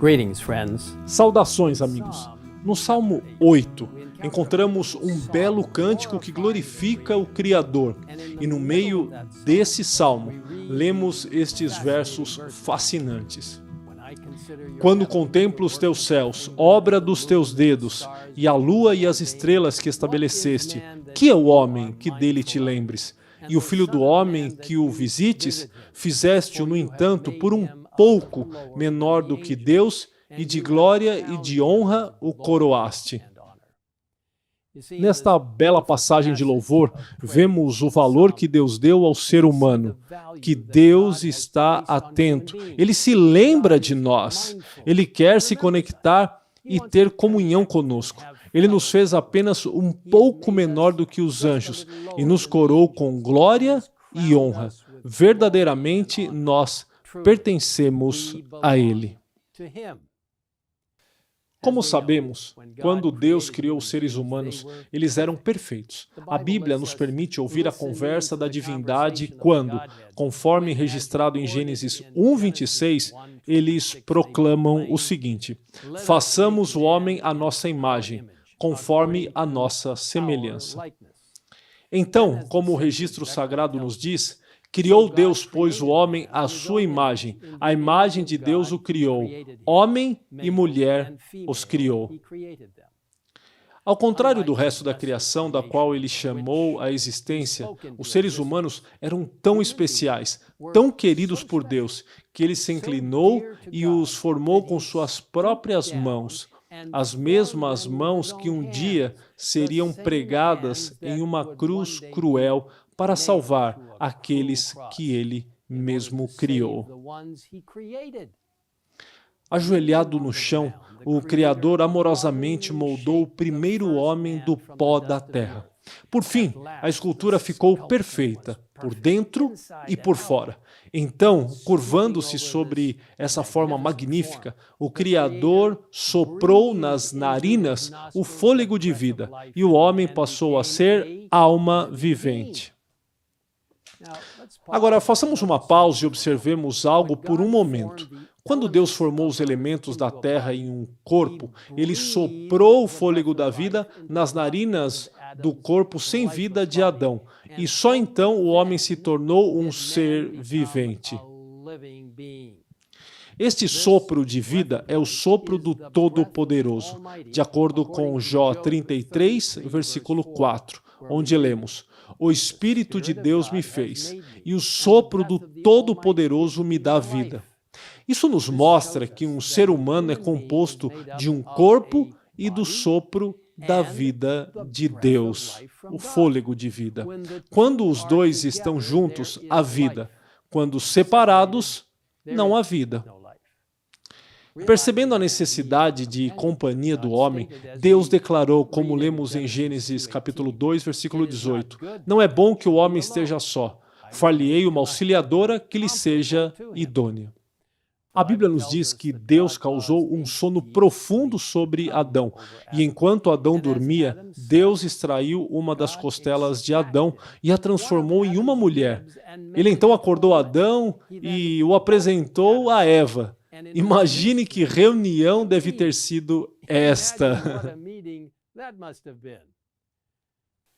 Greetings, friends. Saudações, amigos. No Salmo 8, encontramos um belo cântico que glorifica o Criador. E no meio desse salmo, lemos estes versos fascinantes. Quando contemplo os teus céus, obra dos teus dedos, e a lua e as estrelas que estabeleceste, que é o homem que dele te lembres? E o filho do homem que o visites, fizeste-o, no entanto, por um pouco menor do que Deus, e de glória e de honra o coroaste. Nesta bela passagem de louvor, vemos o valor que Deus deu ao ser humano, que Deus está atento, Ele se lembra de nós, Ele quer se conectar e ter comunhão conosco. Ele nos fez apenas um pouco menor do que os anjos e nos coroou com glória e honra. Verdadeiramente nós pertencemos a Ele. Como sabemos, quando Deus criou os seres humanos, eles eram perfeitos. A Bíblia nos permite ouvir a conversa da divindade quando, conforme registrado em Gênesis 1:26, eles proclamam o seguinte: façamos o homem à nossa imagem, conforme a nossa semelhança. Então, como o registro sagrado nos diz, criou Deus, pois, o homem à sua imagem. A imagem de Deus o criou. Homem e mulher os criou. Ao contrário do resto da criação da qual ele chamou à existência, os seres humanos eram tão especiais, tão queridos por Deus, que ele se inclinou e os formou com suas próprias mãos. As mesmas mãos que um dia seriam pregadas em uma cruz cruel para salvar aqueles que ele mesmo criou. Ajoelhado no chão, o Criador amorosamente moldou o primeiro homem do pó da terra. Por fim, a escultura ficou perfeita, por dentro e por fora. Então, curvando-se sobre essa forma magnífica, o Criador soprou nas narinas o fôlego de vida, e o homem passou a ser alma vivente. Agora, façamos uma pausa e observemos algo por um momento. Quando Deus formou os elementos da terra em um corpo, ele soprou o fôlego da vida nas narinas do corpo sem vida de Adão, e só então o homem se tornou um ser vivente. Este sopro de vida é o sopro do Todo-Poderoso, de acordo com Jó 33, versículo 4, onde lemos: o Espírito de Deus me fez, e o sopro do Todo-Poderoso me dá vida. Isso nos mostra que um ser humano é composto de um corpo e do sopro da vida de Deus, o fôlego de vida. Quando os dois estão juntos, há vida. Quando separados, não há vida. Percebendo a necessidade de companhia do homem, Deus declarou, como lemos em Gênesis capítulo 2, versículo 18, não é bom que o homem esteja só, far-lhe-ei uma auxiliadora que lhe seja idônea. A Bíblia nos diz que Deus causou um sono profundo sobre Adão, e enquanto Adão dormia, Deus extraiu uma das costelas de Adão e a transformou em uma mulher. Ele então acordou Adão e o apresentou a Eva. Imagine que reunião deve ter sido esta.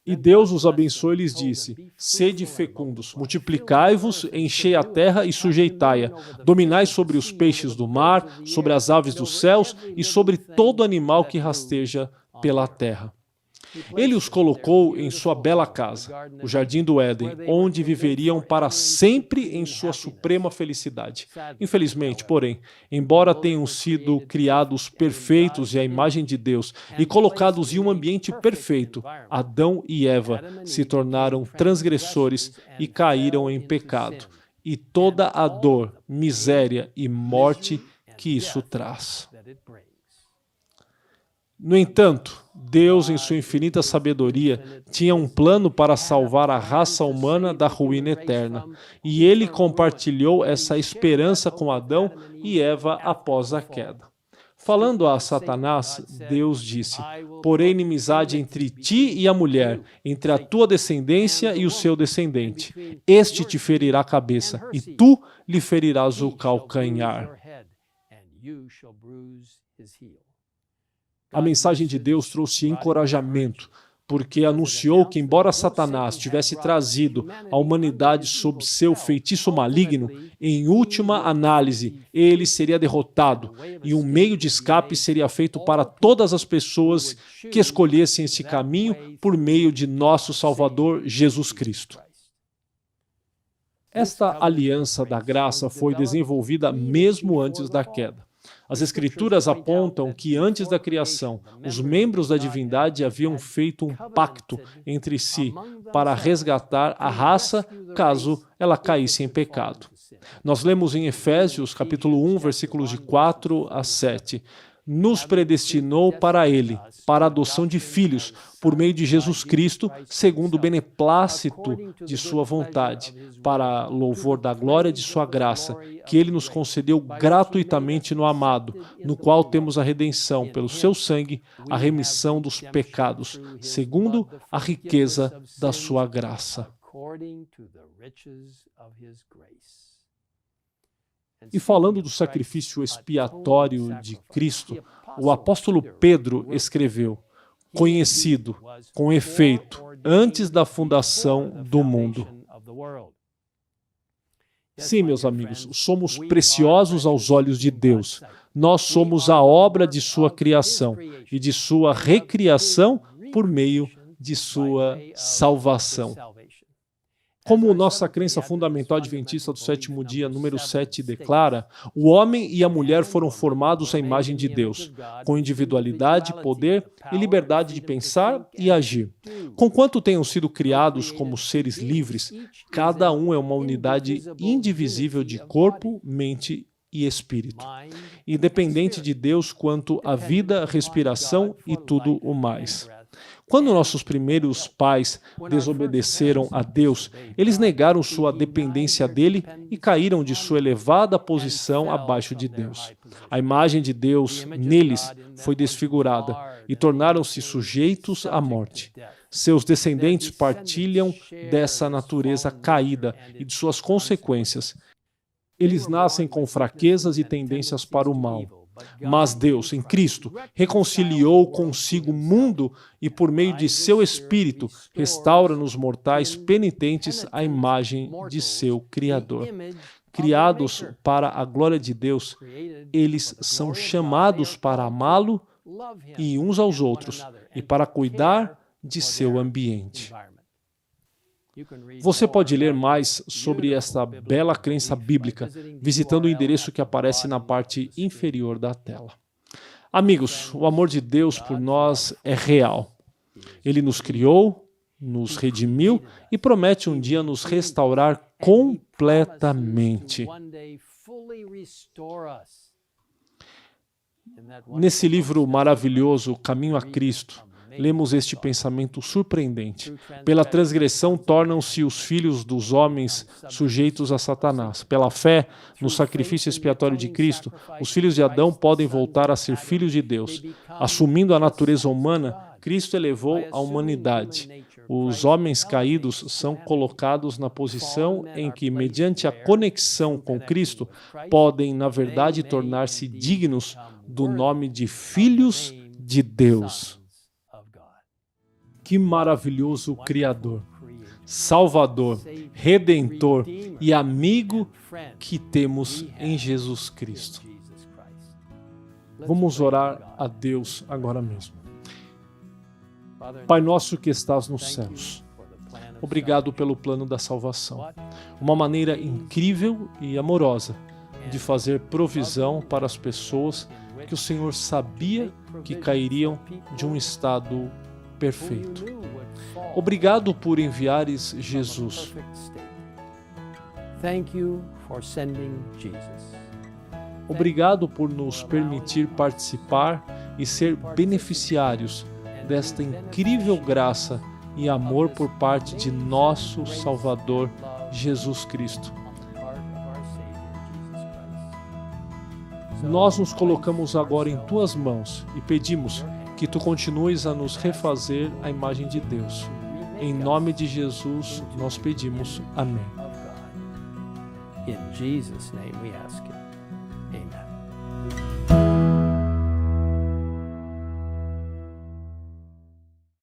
E Deus os abençoou e lhes disse: sede fecundos, multiplicai-vos, enchei a terra e sujeitai-a, dominai sobre os peixes do mar, sobre as aves dos céus e sobre todo animal que rasteja pela terra. Ele os colocou em sua bela casa, o Jardim do Éden, onde viveriam para sempre em sua suprema felicidade. Infelizmente, porém, embora tenham sido criados perfeitos e à imagem de Deus e colocados em um ambiente perfeito, Adão e Eva se tornaram transgressores e caíram em pecado, e toda a dor, miséria e morte que isso traz. No entanto, Deus, em sua infinita sabedoria, tinha um plano para salvar a raça humana da ruína eterna, e ele compartilhou essa esperança com Adão e Eva após a queda. Falando a Satanás, Deus disse: porém inimizade entre ti e a mulher, entre a tua descendência e o seu descendente. Este te ferirá a cabeça, e tu lhe ferirás o calcanhar. A mensagem de Deus trouxe encorajamento, porque anunciou que, embora Satanás tivesse trazido a humanidade sob seu feitiço maligno, em última análise, ele seria derrotado e um meio de escape seria feito para todas as pessoas que escolhessem esse caminho por meio de nosso Salvador Jesus Cristo. Esta aliança da graça foi desenvolvida mesmo antes da queda. As Escrituras apontam que antes da criação, os membros da divindade haviam feito um pacto entre si para resgatar a raça caso ela caísse em pecado. Nós lemos em Efésios, capítulo 1, versículos de 4 a 7. Nos predestinou para Ele, para a adoção de filhos, por meio de Jesus Cristo, segundo o beneplácito de Sua vontade, para louvor da glória de Sua graça, que Ele nos concedeu gratuitamente no amado, no qual temos a redenção, pelo Seu sangue, a remissão dos pecados, segundo a riqueza da Sua graça. E falando do sacrifício expiatório de Cristo, o apóstolo Pedro escreveu: conhecido, com efeito, antes da fundação do mundo. Sim, meus amigos, somos preciosos aos olhos de Deus. Nós somos a obra de sua criação e de sua recriação por meio de sua salvação. Como nossa crença fundamental adventista do sétimo dia, número 7, declara, o homem e a mulher foram formados à imagem de Deus, com individualidade, poder e liberdade de pensar e agir. Conquanto tenham sido criados como seres livres, cada um é uma unidade indivisível de corpo, mente e espírito, independente de Deus quanto à vida, respiração e tudo o mais. Quando nossos primeiros pais desobedeceram a Deus, eles negaram sua dependência dele e caíram de sua elevada posição abaixo de Deus. A imagem de Deus neles foi desfigurada e tornaram-se sujeitos à morte. Seus descendentes partilham dessa natureza caída e de suas consequências. Eles nascem com fraquezas e tendências para o mal. Mas Deus, em Cristo, reconciliou consigo o mundo e, por meio de seu Espírito, restaura nos mortais penitentes a imagem de seu Criador. Criados para a glória de Deus, eles são chamados para amá-lo e uns aos outros e para cuidar de seu ambiente. Você pode ler mais sobre esta bela crença bíblica visitando o endereço que aparece na parte inferior da tela. Amigos, o amor de Deus por nós é real. Ele nos criou, nos redimiu e promete um dia nos restaurar completamente. Nesse livro maravilhoso, Caminho a Cristo, lemos este pensamento surpreendente. Pela transgressão tornam-se os filhos dos homens sujeitos a Satanás. Pela fé no sacrifício expiatório de Cristo, os filhos de Adão podem voltar a ser filhos de Deus. Assumindo a natureza humana, Cristo elevou a humanidade. Os homens caídos são colocados na posição em que, mediante a conexão com Cristo, podem, na verdade, tornar-se dignos do nome de filhos de Deus. Que maravilhoso Criador, Salvador, Redentor e amigo que temos em Jesus Cristo. Vamos orar a Deus agora mesmo. Pai nosso que estás nos céus, obrigado pelo plano da salvação. Uma maneira incrível e amorosa de fazer provisão para as pessoas que o Senhor sabia que cairiam de um estado perfeito. Obrigado por enviares Jesus. Obrigado por nos permitir participar e ser beneficiários desta incrível graça e amor por parte de nosso Salvador Jesus Cristo. Nós nos colocamos agora em tuas mãos e pedimos que tu continues a nos refazer a imagem de Deus. Em nome de Jesus nós pedimos. Amém. In Jesus' name we ask it. Amen.